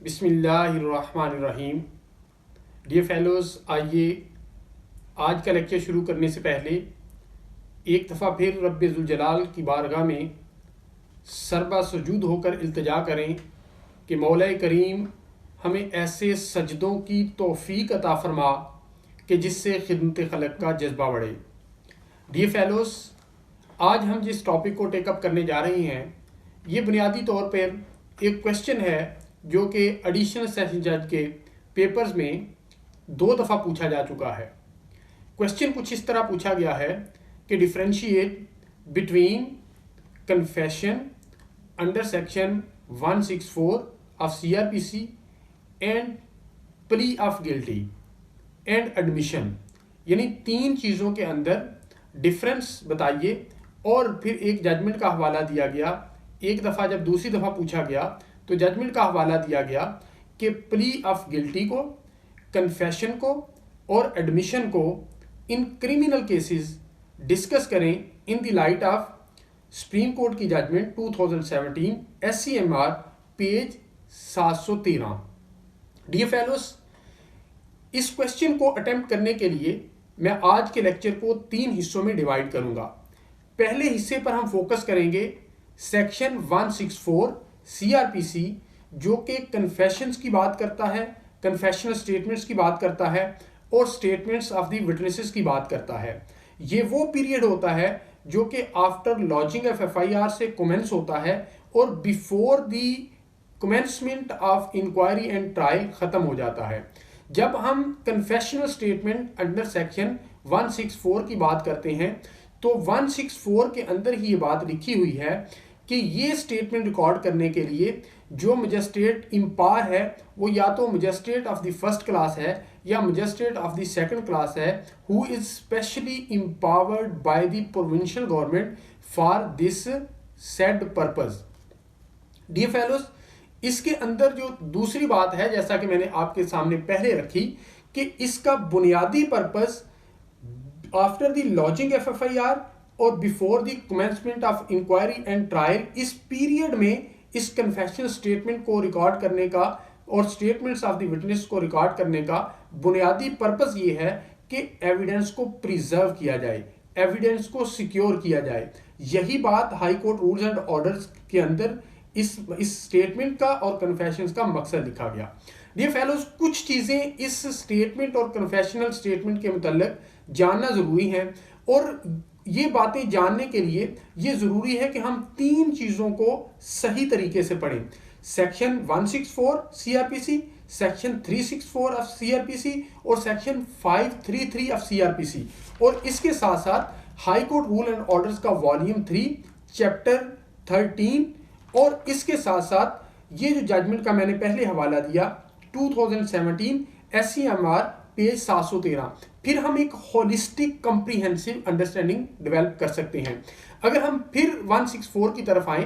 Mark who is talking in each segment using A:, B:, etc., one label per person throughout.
A: बिस्मिल्लाहिर्रहमानिर्रहीम। Dear fellows, आइए आज का लेक्चर शुरू करने से पहले एक दफ़ा फिर रब्बे ज़ुल जलाल की बारगाह में सरबा सुजूद होकर इल्तिजा करें कि मौला करीम हमें ऐसे सजदों की तौफ़ीक अता फरमा कि जिससे खिदमत खलक का जज्बा बढ़े। डियर फेलोज़, आज हम जिस टॉपिक को टेकअप करने जा रहे हैं ये बुनियादी तौर पर एक क्वेश्चन है जो कि एडिशनल सेशन जज के पेपर्स में 2 दफ़ा पूछा जा चुका है। क्वेश्चन कुछ इस तरह पूछा गया है कि differentiate between confession under section 164 of CRPC and plea of guilty and admission, यानी 3 चीज़ों के अंदर डिफरेंस बताइए। और फिर एक जजमेंट का हवाला दिया गया। एक दफ़ा जब दूसरी दफ़ा पूछा गया तो जजमेंट का हवाला दिया गया कि प्ली ऑफ गिल्टी को, कन्फेशन को और एडमिशन को इन क्रिमिनल केसेस डिस्कस करें in the light of supreme court की judgement 2017 SCMR page 713। Dear fellows, इस क्वेश्चन को अटेम्प्ट करने के लिए मैं आज के लेक्चर को 3 हिस्सों में डिवाइड करूंगा। पहले हिस्से पर हम फोकस करेंगे सेक्शन 164 CRPC जो कि कन्फेशंस की बात करता है, कन्फेशनल स्टेटमेंट्स की बात करता है और स्टेटमेंट्स ऑफ द विटनेसेस की बात करता है। ये वो पीरियड होता है जो कि आफ्टर लॉजिंग ऑफ FIR से कमेंस होता है और before the commencement of inquiry and trial खत्म हो जाता है। जब हम कन्फेशनल स्टेटमेंट अंडर सेक्शन 164 की बात करते हैं तो 164 के अंदर ही ये बात लिखी हुई है कि ये स्टेटमेंट रिकॉर्ड करने के लिए जो मजिस्ट्रेट इम्पावर है वो या तो magistrate of the first class है या magistrate of the second class है, who is specially empowered by the provincial government for this said purpose. Dear fellows, इसके अंदर जो दूसरी बात है, जैसा कि मैंने आपके सामने पहले रखी, कि इसका बुनियादी purpose after the lodging of FIR और before the commencement of inquiry and trial, इस पीरियड में इस कन्फेशनल स्टेटमेंट को रिकॉर्ड करने का और स्टेटमेंट्स ऑफ द विटनेस को रिकॉर्ड करने का बुनियादी पर्पस ये है कि एविडेंस को प्रिजर्व किया जाए, एविडेंस को सिक्योर किया जाए। यही बात high court rules and orders के अंदर इस स्टेटमेंट का और कन्फेशंस का मकसद लिखा गया। डियर फेलोज, कुछ चीजें इस स्टेटमेंट और कन्फेशनल स्टेटमेंट के मुतल्लिक जानना जरूरी है और ये बातें जानने के लिए ये जरूरी है कि हम 3 चीजों को सही तरीके से पढ़ें। Section 164 CRPC, section 364 of CRPC और सेक्शन 533 ऑफ CRPC, और इसके साथ साथ high court rule and orders का वॉल्यूम 3 चैप्टर 13, और इसके साथ साथ ये जो जजमेंट का मैंने पहले हवाला दिया 2017 SCMR पेज 713, फिर हम एक होलिस्टिक कॉम्प्रिहेंसिव अंडरस्टैंडिंग डेवलप कर सकते हैं। अगर हम फिर 164 की तरफ आए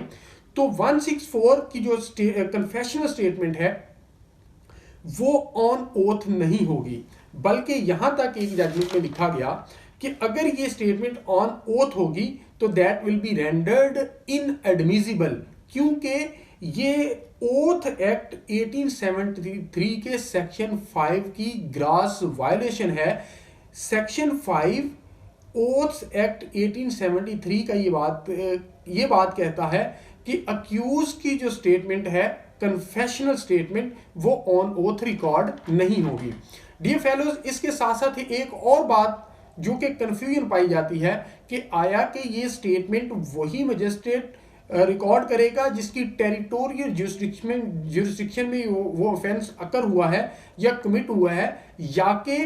A: तो 164 की जो कन्फेशनल स्टेटमेंट है वो ऑन ओथ नहीं होगी, बल्कि यहां तक एक जजमेंट में लिखा गया कि अगर ये स्टेटमेंट ऑन ओथ होगी तो that will be rendered inadmissible, क्योंकि ये ओथ एक्ट 1873 के सेक्शन 5 की ग्रास वायलेशन है। सेक्शन 5 ओथ एक्ट 1873 का ये बात कहता है कि अक्यूज की जो स्टेटमेंट है कन्फेशनल स्टेटमेंट वो ऑन ओथ रिकॉर्ड नहीं होगी। डियर फेलोज, इसके साथ साथ एक और बात जो कि कंफ्यूजन पाई जाती है कि आया कि ये स्टेटमेंट वही मजिस्ट्रेट रिकॉर्ड करेगा जिसकी टेरिटोरियल जुरिस्डिक्शन में वो ऑफेंस अकर हुआ है या कमिट हुआ है, या कि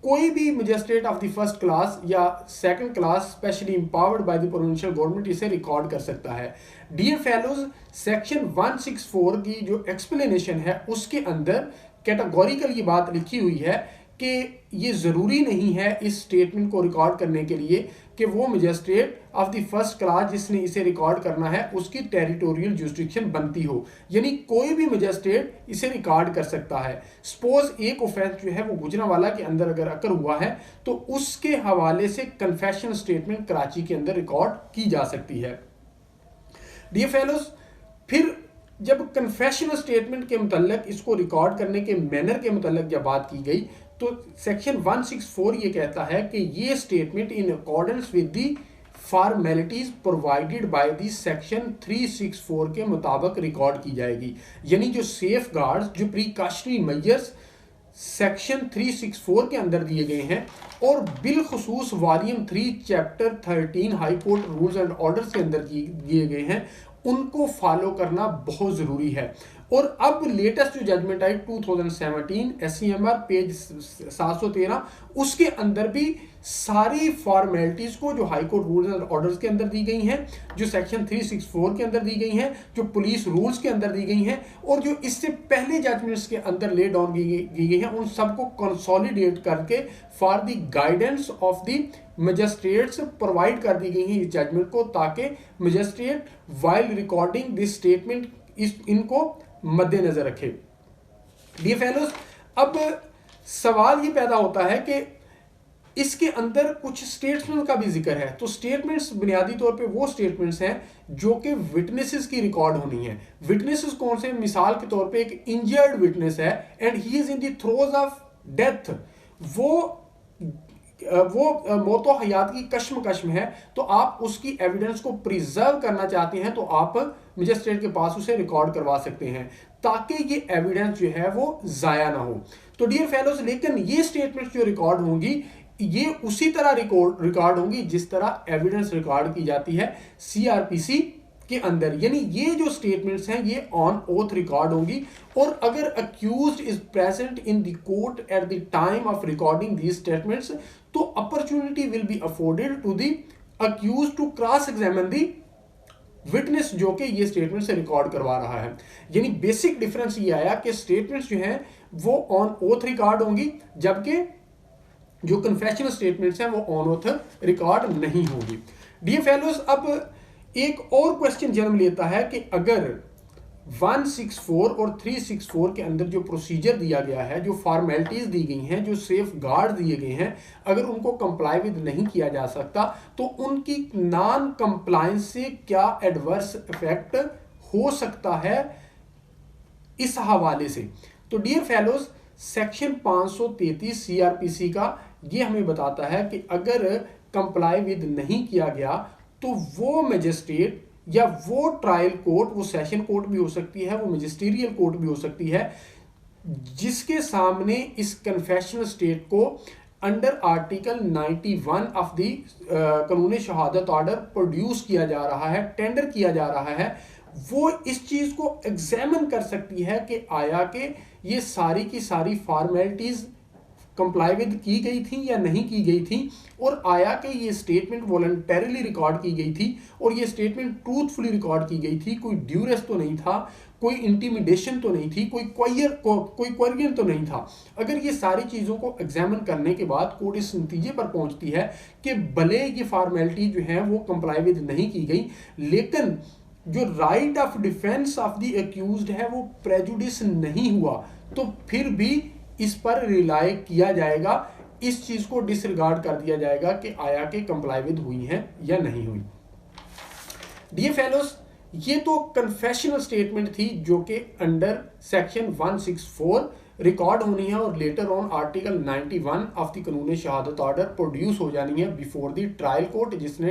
A: कोई भी magistrate of the first class या second class specially empowered by the provincial government इसे रिकॉर्ड कर सकता है। डियर फेलोज, सेक्शन 164 की जो एक्सप्लेनेशन है उसके अंदर कैटेगोरिकल ये बात लिखी हुई है कि ये जरूरी नहीं है इस स्टेटमेंट को रिकॉर्ड करने के लिए कि वो magistrate of the first class जिसने इसे रिकॉर्ड करना है उसकी टेरिटोरियल जुरिस्डिक्शन बनती हो, यानी कोई भी मजिस्ट्रेट इसे रिकॉर्ड कर सकता है। सपोज एक ऑफेंस जो है वो गुजरांवाला के अंदर अगर अकर हुआ है तो उसके हवाले से कन्फेशनल स्टेटमेंट कराची के अंदर रिकॉर्ड की जा सकती है। डियर फेलोज, फिर जब कन्फेशनल स्टेटमेंट के मुतल्लिक इसको रिकॉर्ड करने के मैनर के मुतल्लिक जब बात की गई तो सेक्शन 164 ये कहता है कि ये statement in accordance with the formalities provided by the section 364 के मुताबिक रिकॉर्ड की जाएगी। यानी जो सेफ गार्ड्स, जो प्रिकॉशनरी मेजर्स सेक्शन 364 के अंदर दिए गए हैं और बिलखुसूस volume 3 chapter 13 high court rules and orders के अंदर दिए गए हैं, उनको फॉलो करना बहुत ज़रूरी है। और अब लेटेस्ट जो जजमेंट आई 2017 SCMR पेज 713, उसके अंदर भी सारी फॉर्मेलिटीज़ को जो high court rules and orders के अंदर दी गई हैं, जो सेक्शन 364 के अंदर दी गई हैं, जो पुलिस रूल्स के अंदर दी गई हैं और जो इससे पहले जजमेंट्स के अंदर ले डाउन की गई हैं, उन सबको कंसोलिडेट करके for the guidance of the magistrates provide कर दी गई हैं इस जजमेंट को, ताकि magistrate while recording this statement इनको मद्देनजर रखे। डियर फेलोज, अब सवाल ये पैदा होता है कि इसके अंदर कुछ स्टेटमेंट का भी जिक्र है। तो स्टेटमेंट्स बुनियादी तौर पे वो स्टेटमेंट्स हैं जो कि विटनेसेस की रिकॉर्ड होनी है। विटनेसेस कौन से? मिसाल के तौर पे एक इंजर्ड विटनेस है and he is in the throws of death, वो मौतो हयात की कश्मकश में है, तो आप उसकी एविडेंस को प्रिजर्व करना चाहते हैं तो आप मजिस्ट्रेट के पास उसे रिकॉर्ड करवा सकते हैं ताकि ये एविडेंस जो है वो जाया ना हो। तो डियर फेलोज, लेकिन ये स्टेटमेंट्स जो रिकॉर्ड होंगी ये उसी तरह रिकॉर्ड होंगी जिस तरह एविडेंस रिकॉर्ड की जाती है CRPC के अंदर। यानी ये जो स्टेटमेंट्स हैं ये ऑन ओथ रिकॉर्ड होंगी और अगर accused is present in the court at the time of recording these statements तो opportunity will be afforded to the accused to cross examine the witness जो कि ये स्टेटमेंट से रिकॉर्ड करवा रहा है। यानी बेसिक डिफरेंस ये आया कि स्टेटमेंट्स जो हैं वो ऑन ओथ रिकॉर्ड होंगी, जबकि जो कन्फेशनल स्टेटमेंट्स हैं वो ऑन ओथ रिकॉर्ड नहीं होगी। डियर फेलोज, अब एक और क्वेश्चन जन्म लेता है कि अगर 164 और 364 के अंदर जो प्रोसीजर दिया गया है, जो फॉर्मेलिटीज दी गई हैं, जो सेफ गार्ड दिए गए हैं, अगर उनको कंप्लाई विद नहीं किया जा सकता तो उनकी नॉन कंप्लायंस से क्या एडवर्स इफेक्ट हो सकता है इस हवाले से। तो डियर फेलोज, सेक्शन 533 CRPC का ये हमें बताता है कि अगर कंप्लाई विद नहीं किया गया तो वो मजिस्ट्रेट या वो ट्रायल कोर्ट, वो सेशन कोर्ट भी हो सकती है, वो मजिस्ट्रियल कोर्ट भी हो सकती है, जिसके सामने इस कन्फेशनल स्टेट को अंडर आर्टिकल 91 ऑफ दी कानून शहादत ऑर्डर प्रोड्यूस किया जा रहा है, टेंडर किया जा रहा है, वो इस चीज को एग्जामिन कर सकती है कि आया कि ये सारी की सारी फॉर्मेलिटीज कंप्लाई विद की गई थी या नहीं की गई थी, और आया कि ये स्टेटमेंट वॉलंटरीली रिकॉर्ड की गई थी और ये स्टेटमेंट ट्रूथफुली रिकॉर्ड की गई थी, कोई ड्यूरेस तो नहीं था, कोई इंटिमिडेशन तो नहीं थी, कोई क्वेरियन तो नहीं था। अगर ये सारी चीज़ों को एग्जामिन करने के बाद कोर्ट इस नतीजे पर पहुंचती है कि भले ये फॉर्मेलिटी जो है वो कंप्लाई विद नहीं की गई, लेकिन जो right of defence of the accused है वो प्रेजुडिस नहीं हुआ, तो फिर भी इस पर रिलाय किया जाएगा, इस चीज को डिसरिगार्ड कर दिया जाएगा कि आया के कंप्लाई विद हुई हैं या नहीं हुई। डियर फेलोस, ये तो कन्फेशनल स्टेटमेंट थी जो कि अंडर सेक्शन 164 रिकॉर्ड होनी है और later on article 91 of the कानून शहादत ऑर्डर प्रोड्यूस हो जानी है बिफोर द ट्रायल कोर्ट, जिसने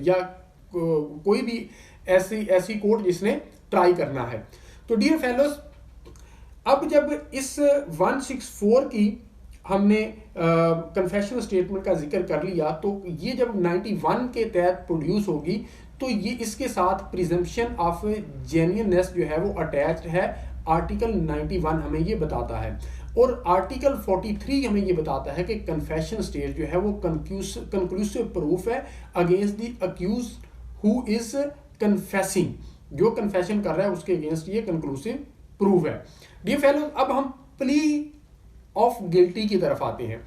A: या कोई भी ऐसी कोर्ट जिसने ट्राई करना है। तो डियर फेलोस, अब जब इस 164 की हमने कन्फेशनल स्टेटमेंट का जिक्र कर लिया, तो ये जब 91 के तहत प्रोड्यूस होगी तो ये इसके साथ प्रिजम्पशन ऑफ जेन्युइननेस जो है वो अटैच्ड है। आर्टिकल 91 हमें ये बताता है और आर्टिकल 43 हमें ये बताता है कि कन्फेशन स्टेट जो है वो कंक्लूसिव प्रूफ है against the accused who is confessing, जो कन्फेशन कर रहा है उसके अगेंस्ट ये कंक्लूसिव प्रूफ है। डियर फेलो, अब हम प्ली ऑफ गिल्टी की तरफ आते हैं।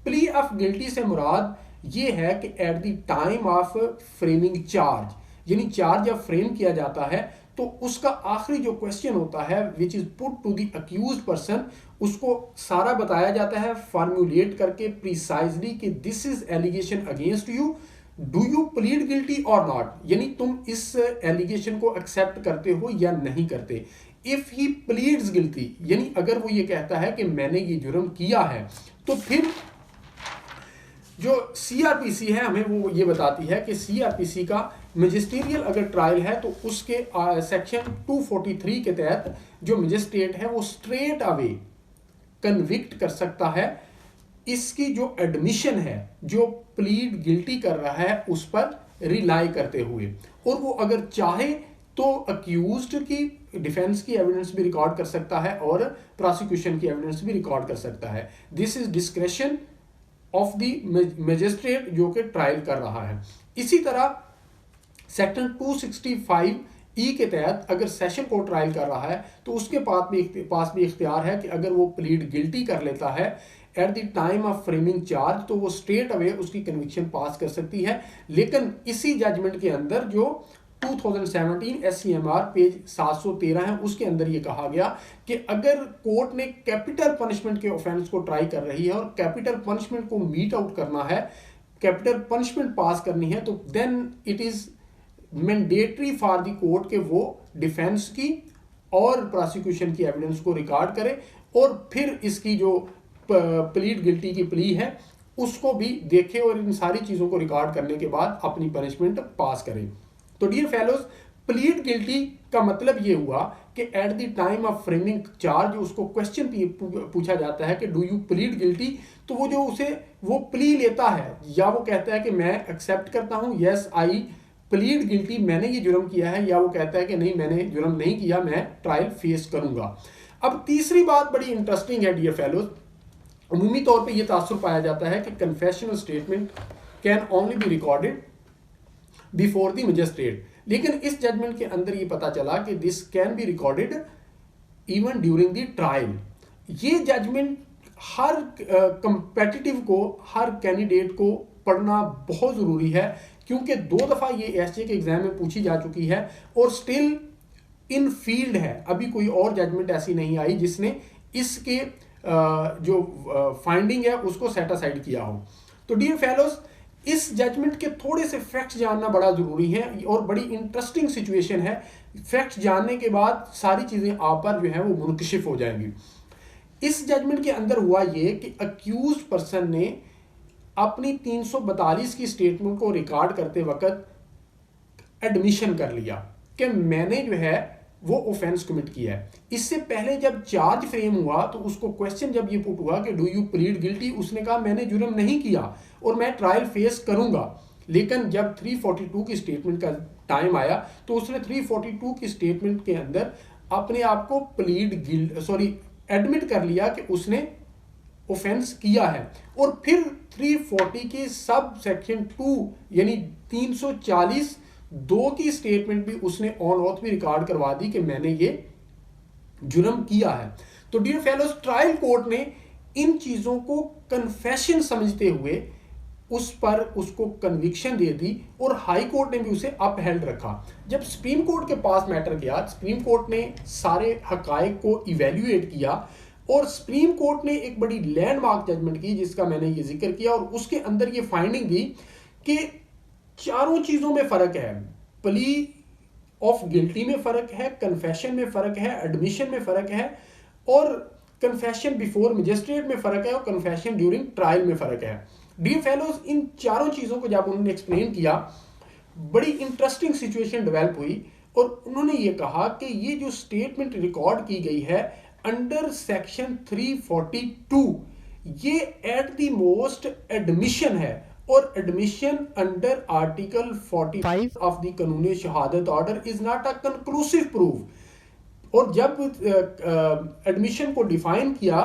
A: प्ली ऑफ गिल्टी से मुराद ये है कि eight the time of framing charge, यानी चार्ज जब फ्रेम किया जाता है तो उसका आखिरी जो क्वेश्चन होता है which is put to the accused person, उसको सारा बताया जाता है फॉर्मुलेट करके प्रिसाइजली कि this is allegation against you, do you plead guilty और नॉट, यानी तुम इस एलिगेशन को एक्सेप्ट करते हो या नहीं करते। इफ ही प्लीड्स गिल्टी, यानी अगर वो ये कहता है कि मैंने ये जुर्म किया है, तो फिर जो सीआरपीसी है हमें वो ये बताती है कि सीआरपीसी का मजिस्ट्रियल अगर ट्रायल है तो उसके सेक्शन 243 के तहत जो मजिस्ट्रेट है वो स्ट्रेट अवे कन्विक्ट कर सकता है इसकी जो एडमिशन है, जो प्लीड गिल्टी कर रहा है उस पर रिलाई करते हुए, और वो अगर चाहे तो अक्यूज्ड की डिफेंस की एविडेंस भी रिकॉर्ड कर सकता है और प्रोसिक्यूशन की एविडेंस भी रिकॉर्ड कर सकता है। This is discretion of the magistrate जो कि ट्रायल कर रहा है। इसी तरह सेक्शन 265 ई के तहत अगर सेशन कोर्ट ट्रायल कर रहा है तो उसके पास भी इख्तियार है कि अगर वो प्लीड गिल्टी कर लेता है eight the time of framing charge, तो वो स्ट्रेट अवे उसकी कन्विक्शन पास कर सकती है। लेकिन इसी जजमेंट के अंदर जो 2017 SCMR पेज 713 है उसके अंदर ये कहा गया कि अगर कोर्ट ने कैपिटल पनिशमेंट के ऑफेंस को ट्राई कर रही है और कैपिटल पनिशमेंट को मीट आउट करना है, कैपिटल पनिशमेंट पास करनी है, तो then it is mandatory for the court के वो डिफेंस की और प्रोसिक्यूशन की एविडेंस को रिकॉर्ड करे और फिर इसकी जो प्लीड गिल्टी की प्ली है उसको भी देखे और इन सारी चीजों को रिकॉर्ड करने के बाद अपनी पनिशमेंट पास करें। तो डियर फेलोज, प्लीड गिल्टी का मतलब ये हुआ कि eight the time of framing charge उसको क्वेश्चन पूछा जाता है कि डू यू प्लीड गिल्टी, तो वो जो उसे वो प्ली लेता है या वो कहता है कि मैं एक्सेप्ट करता हूं, यस आई प्लीड गिल्टी, मैंने ये जुर्म किया है, या वो कहता है कि नहीं मैंने जुर्म नहीं किया, मैं ट्रायल फेस करूंगा। अब तीसरी बात बड़ी इंटरेस्टिंग है डियर फेलोज, अमूमी तौर पे ये तासुर पाया जाता है कि confessional statement can only be recorded before the magistrate, लेकिन इस जजमेंट के अंदर ये पता चला कि this can be recorded even during the trial. ये जजमेंट हर कंपेटिटिव को, हर कैंडिडेट को पढ़ना बहुत जरूरी है, क्योंकि 2 दफा ये एसजे के एग्जाम में पूछी जा चुकी है और स्टिल इन फील्ड है, अभी कोई और जजमेंट ऐसी नहीं आई जिसने इसके जो फाइंडिंग है उसको सेट असाइड किया हो। तो डियर फेलोज, इस जजमेंट के थोड़े से फैक्ट्स जानना बड़ा जरूरी है और बड़ी इंटरेस्टिंग सिचुएशन है। फैक्ट्स जानने के बाद सारी चीजें आप पर जो है वो मुनकशिफ हो जाएंगी। इस जजमेंट के अंदर हुआ ये कि अक्यूज पर्सन ने अपनी 342 की स्टेटमेंट को रिकॉर्ड करते वक्त एडमिशन कर लिया कि मैंने जो है वो ऑफेंस कमिट किया है। इससे पहले जब चार्ज फ्रेम हुआ तो उसको क्वेश्चन जब ये पुट हुआ कि डू यू प्लीड गिल्टी, उसने कहा मैंने जुर्म नहीं किया और मैं ट्रायल फेस करूंगा। लेकिन जब 342 की स्टेटमेंट का टाइम आया तो उसने 342 की स्टेटमेंट के अंदर अपने आप को एडमिट कर लिया कि उसने ऑफेंस किया है, और फिर 340 के सब सेक्शन 2 यानी 340 2 की स्टेटमेंट भी उसने ऑन ऑथ भी रिकॉर्ड करवा दी कि मैंने ये जुर्म किया है। तो डियर फेलोज, ट्रायल कोर्ट ने इन चीजों को कन्फेशन समझते हुए उस पर उसको कन्विक्शन दे दी और हाई कोर्ट ने भी उसे अपहेल्ड रखा। जब सुप्रीम कोर्ट के पास मैटर गया, सुप्रीम कोर्ट ने सारे हकायक को इवेल्युएट किया और सुप्रीम कोर्ट ने एक बड़ी लैंडमार्क जजमेंट की जिसका मैंने ये जिक्र किया, और उसके अंदर ये फाइंडिंग दी कि चारों चीजों में फर्क है। प्ली ऑफ गिल्टी में फर्क है, कन्फेशन में फर्क है, एडमिशन में फर्क है, और कन्फेशन बिफोर मजिस्ट्रेट में फर्क है, और कन्फेशन ड्यूरिंग ट्रायल में फर्क है। डियर फेलोज, इन चारों चीजों को जब उन्होंने एक्सप्लेन किया, बड़ी इंटरेस्टिंग सिचुएशन डेवलप हुई और उन्होंने ये कहा कि ये जो स्टेटमेंट रिकॉर्ड की गई है अंडर सेक्शन 342, ये एट द मोस्ट एडमिशन है, और admission under article 45 of the कानून शहादत order is not a conclusive proof. और जब एडमिशन को डिफाइन किया,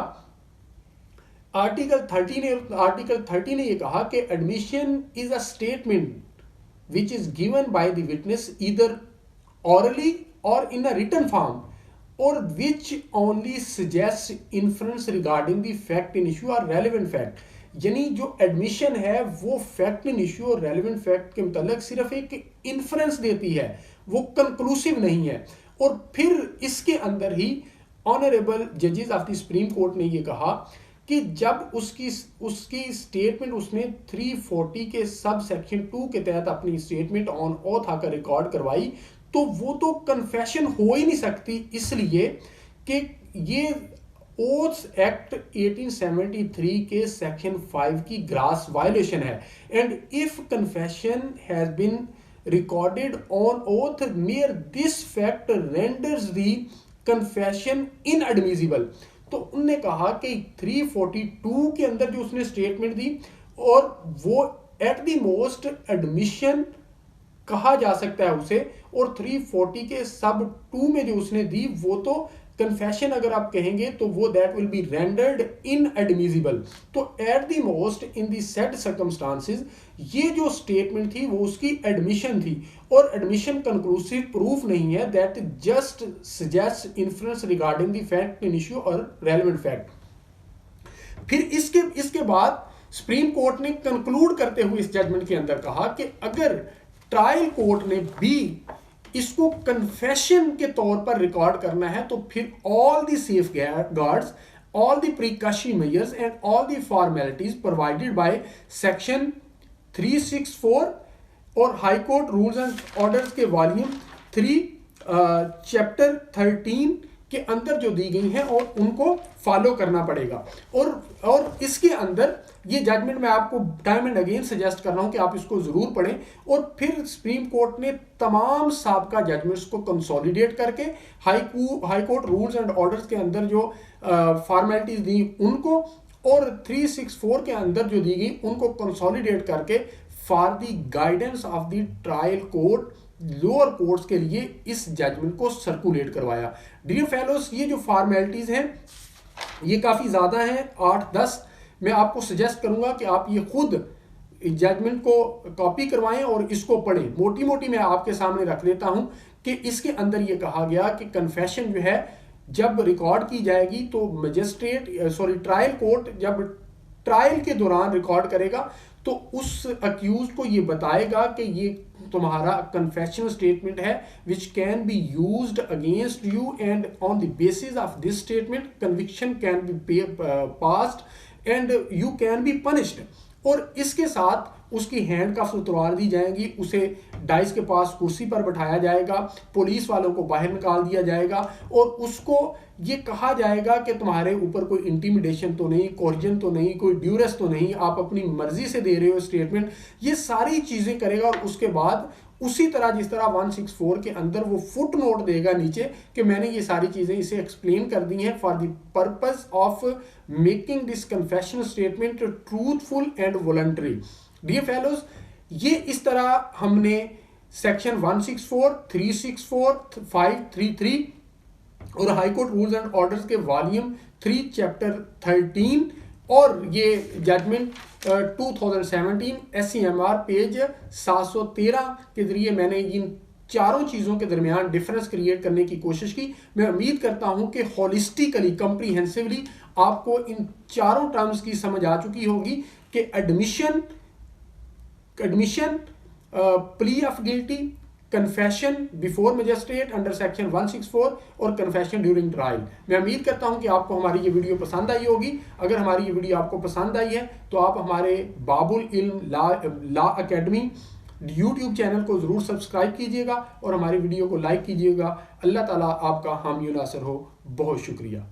A: आर्टिकल 30 ने ये कहा कि admission is a statement which is given by the witness either orally or in a written form, or which only suggests inference regarding the fact in issue or relevant fact। यानी जो admission है वो fact in issue और relevant fact के मुतालिक सिर्फ एक inference देती है, वो कंक्लूसिव नहीं है। और फिर इसके अंदर ही ऑनरेबल जजेस ऑफ द सुप्रीम कोर्ट ने ये कहा कि जब उसकी स्टेटमेंट उसने 340 के सब सेक्शन 2 के तहत अपनी स्टेटमेंट ऑन ओथ आकर रिकॉर्ड करवाई, तो वो तो कन्फेशन हो ही नहीं सकती, इसलिए कि ये ओथ्स एक्ट 1873 के सेक्शन 5 की ग्रास वायलेशन है। And if confession has been recorded on oath mere this fact renders the confession inadmissible। तो उनने कहा कि 342 के अंदर जो उसने स्टेटमेंट दी और वो एट द मोस्ट एडमिशन कहा जा सकता है उसे, और 340 के सब 2 में जो उसने दी वो तो कन्फेशन अगर आप कहेंगे तो वो that will be rendered inadmissible. तो at the most in the said circumstances ये जो स्टेटमेंट थी वो उसकी एडमिशन थी, और एडमिशन कंक्लूसिव प्रूफ नहीं है, that just suggest influence regarding the fact in issue और रेलेवेंट फैक्ट। फिर इसके बाद सुप्रीम कोर्ट ने कंक्लूड करते हुए इस जजमेंट के अंदर कहा कि अगर ट्रायल कोर्ट ने भी इसको कन्फेशन के तौर पर रिकॉर्ड करना है तो फिर all the safe guards, all the precautionary measures and all the formalities provided by section 364 और high court rules and orders के वॉल्यूम 3 चैप्टर 13 के अंदर जो दी गई हैं और उनको फॉलो करना पड़ेगा। और इसके अंदर ये जजमेंट मैं आपको टाइम एंड अगेन सजेस्ट कर रहा हूं कि आप इसको जरूर पढ़ें। और फिर सुप्रीम कोर्ट ने तमाम साबका जजमेंट्स को कंसोलिडेट करके high court rules and orders के अंदर जो फॉर्मेलिटीज दी उनको और 364 के अंदर जो दी गई उनको कंसोलिडेट करके for the guidance of the trial court lower courts के लिए इस जजमेंट को सर्कुलेट करवाया। डियर फेलोस, ये जो फॉर्मेलिटीज हैं ये काफी ज्यादा हैं, 8-10। मैं आपको सजेस्ट करूंगा कि आप ये खुद जजमेंट को कॉपी करवाएं और इसको पढ़ें। मोटी मोटी मैं आपके सामने रख देता हूं कि इसके अंदर ये कहा गया कि कन्फेशन जो है जब रिकॉर्ड की जाएगी तो ट्रायल कोर्ट जब ट्रायल के दौरान रिकॉर्ड करेगा तो उस अक्यूज को ये बताएगा कि ये तुम्हारा कन्फेशनल स्टेटमेंट है which can be used against you, and on the basis of this statement conviction can be passed and you can be punished. और इसके साथ उसकी हैंड कफ उतरवा दी जाएंगी, उसे डाइस के पास कुर्सी पर बैठाया जाएगा, पुलिस वालों को बाहर निकाल दिया जाएगा और उसको ये कहा जाएगा कि तुम्हारे ऊपर कोई इंटिमिडेशन तो नहीं, कोर्जन तो नहीं, कोई ड्यूरेस तो नहीं, आप अपनी मर्जी से दे रहे हो स्टेटमेंट। ये सारी चीजें करेगा और उसके बाद उसी तरह जिस तरह 164 के अंदर वो फुट नोट देगा नीचे कि मैंने ये सारी चीजें इसे एक्सप्लेन कर दी हैं for the purpose of making this confessional statement truthful and voluntary. Dear fellows, ये इस तरह हमने सेक्शन 164, 364, 533 और high court rules and orders के वॉल्यूम 3 चैप्टर 13 और ये जजमेंट 2017 SCMR पेज 713 के जरिए मैंने इन चारों चीजों के दरमियान डिफरेंस क्रिएट करने की कोशिश की। मैं उम्मीद करता हूं कि होलिस्टिकली कंप्रीहेंसिवली आपको इन चारों टर्म्स की समझ आ चुकी होगी कि admission, plea of guilty, confession before magistrate under section 164 और कन्फेशन ड्यूरिंग ट्रायल। मैं उम्मीद करता हूं कि आपको हमारी ये वीडियो पसंद आई होगी। अगर हमारी ये वीडियो आपको पसंद आई है तो आप हमारे बाबुल इल्म लॉ अकेडमी यूट्यूब चैनल को जरूर सब्सक्राइब कीजिएगा और हमारी वीडियो को लाइक कीजिएगा। अल्लाह ताला आपका हामी नासर हो। बहुत शुक्रिया।